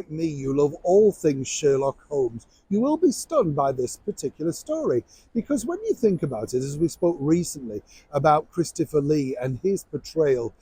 like me, you love all things Sherlock Holmes, you will be stunned by this particular story. Because when you think about it, as we spoke recently about Christopher Lee and his portrayal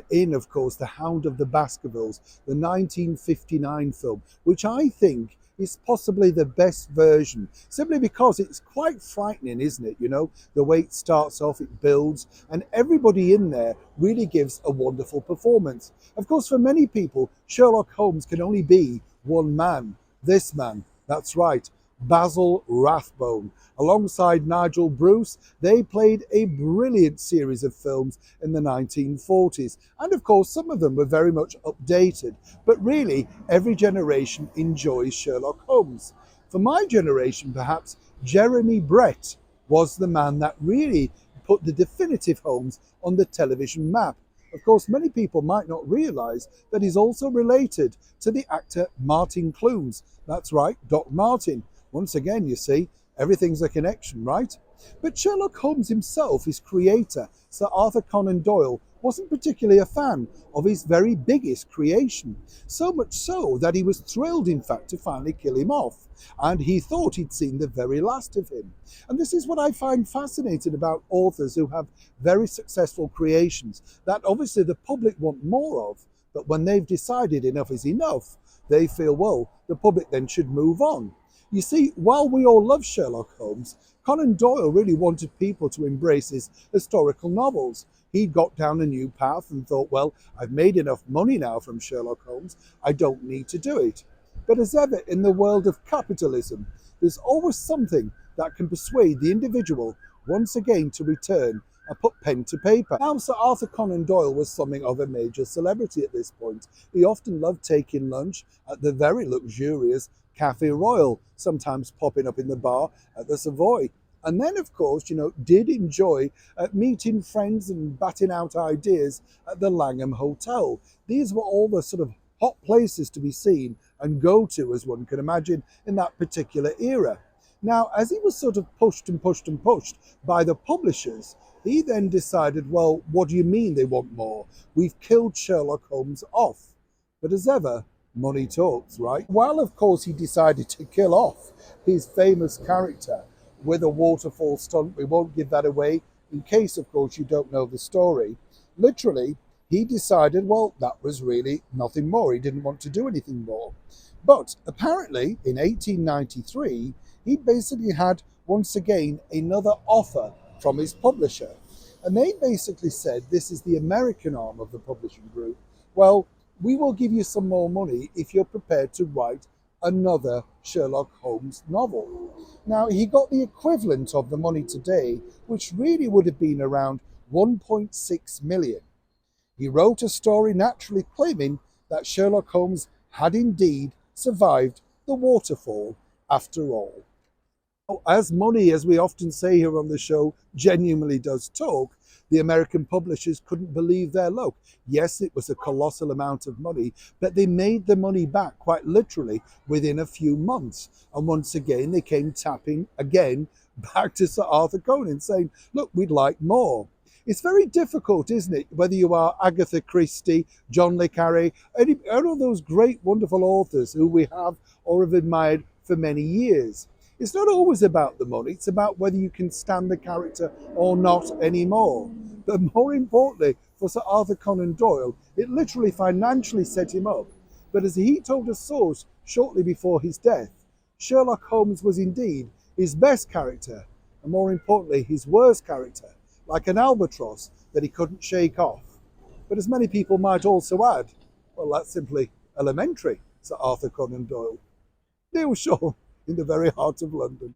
in, of course, The Hound of the Baskervilles, the 1959 film, which I think is possibly the best version, simply because it's quite frightening, isn't it? You know, the way it starts off, it builds, and everybody in there really gives a wonderful performance. Of course, for many people, Sherlock Holmes can only be one man. This man, that's right, Basil Rathbone. Alongside Nigel Bruce, they played a brilliant series of films in the 1940s. And of course, some of them were very much updated. But really, every generation enjoys Sherlock Holmes. For my generation, perhaps, Jeremy Brett was the man that really put the definitive Holmes on the television map. Of course, many people might not realise that he's also related to the actor Martin Clunes. That's right, Doc Martin. Once again, you see, everything's a connection, right? But Sherlock Holmes himself, his creator, Sir Arthur Conan Doyle, wasn't particularly a fan of his very biggest creation. So much so that he was thrilled, in fact, to finally kill him off. And he thought he'd seen the very last of him. And this is what I find fascinating about authors who have very successful creations, that obviously the public want more of, but when they've decided enough is enough, they feel, well, the public then should move on. You see, while we all love Sherlock Holmes, Conan Doyle really wanted people to embrace his historical novels. He got down a new path and thought, well, I've made enough money now from Sherlock Holmes, I don't need to do it. But as ever in the world of capitalism, there's always something that can persuade the individual once again to return and put pen to paper. Now, Sir Arthur Conan Doyle was something of a major celebrity at this point. He often loved taking lunch at the very luxurious Café Royal, sometimes popping up in the bar at the Savoy. And then, of course, you know, did enjoy meeting friends and batting out ideas at the Langham Hotel. These were all the sort of hot places to be seen and go to, as one can imagine, in that particular era. Now, as he was sort of pushed and pushed and pushed by the publishers, he then decided, well, what do you mean they want more? We've killed Sherlock Holmes off. But as ever, money talks, right? While, of course, he decided to kill off his famous character with a waterfall stunt, we won't give that away in case, of course, you don't know the story. Literally, he decided, well, that was really nothing more. He didn't want to do anything more. But apparently, in 1893, he basically had, once again, another offer from his publisher. And they basically said, this is the American arm of the publishing group, well, we will give you some more money if you're prepared to write another Sherlock Holmes novel. Now, he got the equivalent of the money today, which really would have been around 1.6 million. He wrote a story naturally claiming that Sherlock Holmes had indeed survived the waterfall after all. As money, as we often say here on the show, genuinely does talk, the American publishers couldn't believe their luck. Yes, it was a colossal amount of money, but they made the money back quite literally within a few months. And once again, they came tapping again back to Sir Arthur Conan saying, look, we'd like more. It's very difficult, isn't it, whether you are Agatha Christie, John le Carré, any of those great, wonderful authors who we have or have admired for many years. It's not always about the money, it's about whether you can stand the character or not anymore. But more importantly, for Sir Arthur Conan Doyle, it literally financially set him up. But as he told a source shortly before his death, Sherlock Holmes was indeed his best character, and more importantly, his worst character, like an albatross that he couldn't shake off. But as many people might also add, well, that's simply elementary, Sir Arthur Conan Doyle. Neil Shaw, in the very heart of London.